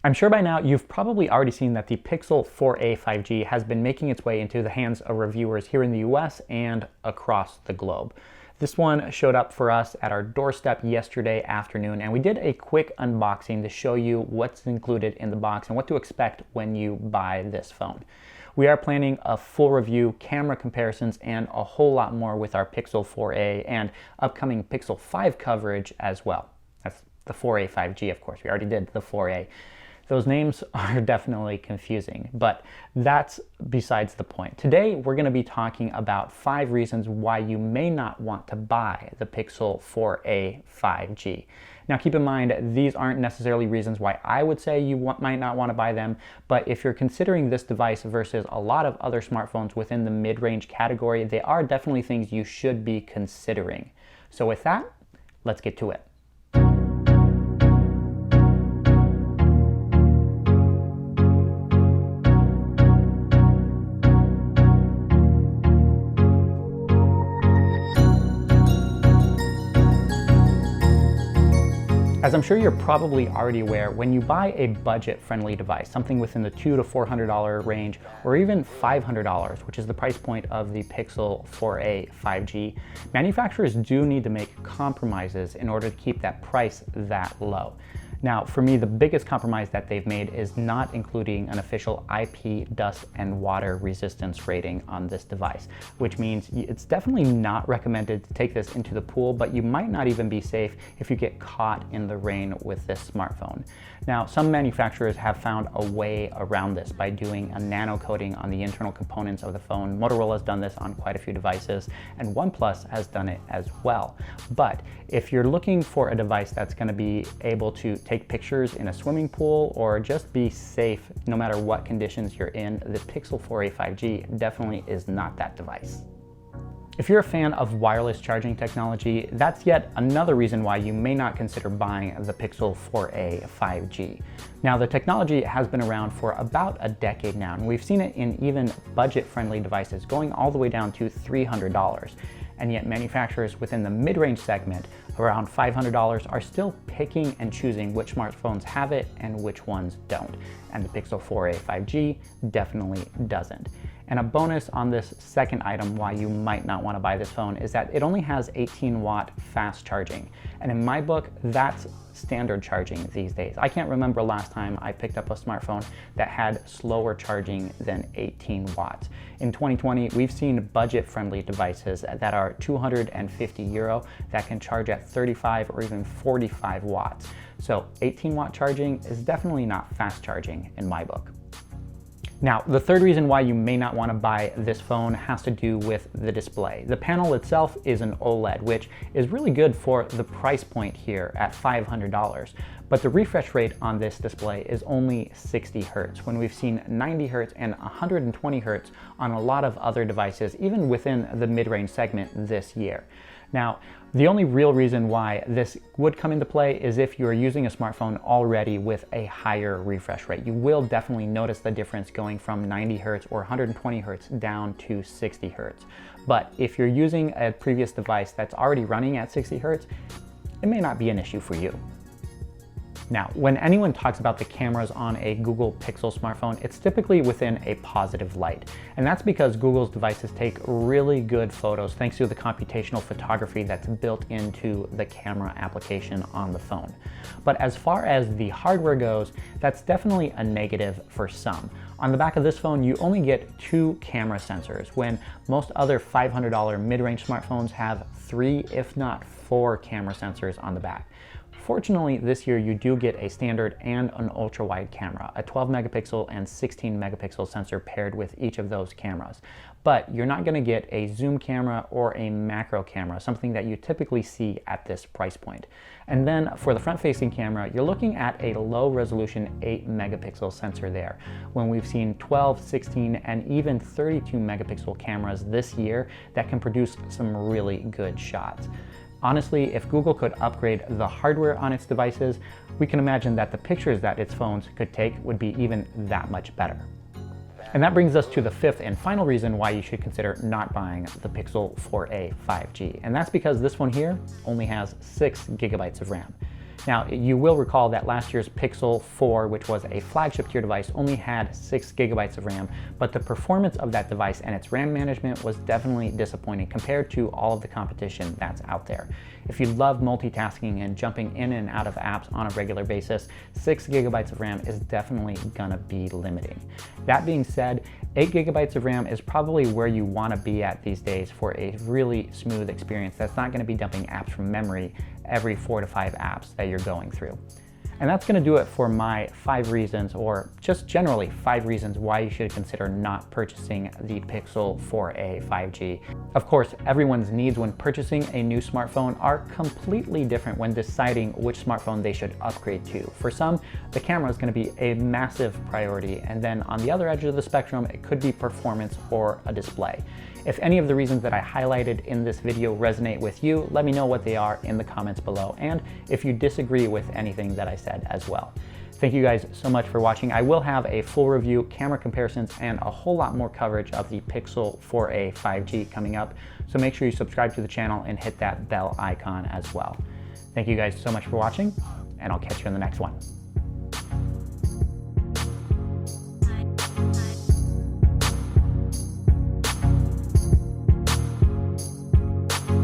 I'm sure by now you've probably already seen that the Pixel 4a 5G has been making its way into the hands of reviewers here in the US and across the globe. This one showed up for us at our doorstep yesterday afternoon, and we did a quick unboxing to show you what's included in the box and what to expect when you buy this phone. We are planning a full review, camera comparisons, and a whole lot more with our Pixel 4a and upcoming Pixel 5 coverage as well. That's the 4a 5G, of course. We already did the 4a. Those names are definitely confusing, but that's besides the point. Today, we're going to be talking about 5 reasons why you may not want to buy the Pixel 4a 5G. Now, keep in mind, these aren't necessarily reasons why I would say you might not want to buy them, but if you're considering this device versus a lot of other smartphones within the mid-range category, they are definitely things you should be considering. So with that, let's get to it. As I'm sure you're probably already aware, when you buy a budget-friendly device, something within the $200 to $400 range, or even $500, which is the price point of the Pixel 4a 5G, manufacturers do need to make compromises in order to keep that price that low. Now, for me, the biggest compromise that they've made is not including an official IP dust and water resistance rating on this device, which means it's definitely not recommended to take this into the pool, but you might not even be safe if you get caught in the rain with this smartphone. Now, some manufacturers have found a way around this by doing a nano coating on the internal components of the phone. Motorola's done this on quite a few devices, and OnePlus has done it as well. But if you're looking for a device that's going to be able to take pictures in a swimming pool or just be safe no matter what conditions you're in, the Pixel 4a 5G definitely is not that device. If you're a fan of wireless charging technology, that's yet another reason why you may not consider buying the Pixel 4a 5G. Now, the technology has been around for about a decade now, and we've seen it in even budget-friendly devices going all the way down to $300. And yet manufacturers within the mid-range segment, around $500, are still picking and choosing which smartphones have it and which ones don't. And the Pixel 4a 5G definitely doesn't. And a bonus on this second item why you might not want to buy this phone is that it only has 18-watt fast charging. And in my book, that's standard charging these days. I can't remember last time I picked up a smartphone that had slower charging than 18 watts. In 2020, we've seen budget-friendly devices that are €250 that can charge at 35 or even 45 watts. So 18-watt charging is definitely not fast charging in my book. Now, the third reason why you may not want to buy this phone has to do with the display. The panel itself is an OLED, which is really good for the price point here at $500. But the refresh rate on this display is only 60 Hz, when we've seen 90 Hz and 120 Hz on a lot of other devices, even within the mid-range segment this year. Now, the only real reason why this would come into play is if you're using a smartphone already with a higher refresh rate. You will definitely notice the difference going from 90 Hz or 120 Hz down to 60 Hz. But if you're using a previous device that's already running at 60 Hz, it may not be an issue for you. Now, when anyone talks about the cameras on a Google Pixel smartphone, it's typically within a positive light. And that's because Google's devices take really good photos thanks to the computational photography that's built into the camera application on the phone. But as far as the hardware goes, that's definitely a negative for some. On the back of this phone, you only get 2 camera sensors, when most other $500 mid-range smartphones have 3, if not 4 camera sensors on the back. Fortunately, this year you do get a standard and an ultra-wide camera, a 12 megapixel and 16 megapixel sensor paired with each of those cameras. But you're not going to get a zoom camera or a macro camera, something that you typically see at this price point. And then for the front-facing camera, you're looking at a low-resolution 8 megapixel sensor there, when we've seen 12, 16, and even 32 megapixel cameras this year that can produce some really good shots. Honestly, if Google could upgrade the hardware on its devices, we can imagine that the pictures that its phones could take would be even that much better. And that brings us to the fifth and final reason why you should consider not buying the Pixel 4a 5G. And that's because this one here only has 6 gigabytes of RAM. Now, you will recall that last year's Pixel 4, which was a flagship tier device, only had 6 gigabytes of RAM, but the performance of that device and its RAM management was definitely disappointing compared to all of the competition that's out there. If you love multitasking and jumping in and out of apps on a regular basis, 6 gigabytes of RAM is definitely gonna be limiting. That being said, 8 gigabytes of RAM is probably where you wanna be at these days for a really smooth experience that's not gonna be dumping apps from memory every 4 to 5 apps that you're going through. And that's gonna do it for my 5 reasons, or just generally 5 reasons why you should consider not purchasing the Pixel 4a 5G. Of course, everyone's needs when purchasing a new smartphone are completely different when deciding which smartphone they should upgrade to. For some, the camera is gonna be a massive priority, and then on the other edge of the spectrum, it could be performance or a display. If any of the reasons that I highlighted in this video resonate with you, let me know what they are in the comments below, and if you disagree with anything that I said as well. Thank you guys so much for watching. I will have a full review, camera comparisons, and a whole lot more coverage of the Pixel 4a 5G coming up, so make sure you subscribe to the channel and hit that bell icon as well. Thank you guys so much for watching, and I'll catch you in the next one.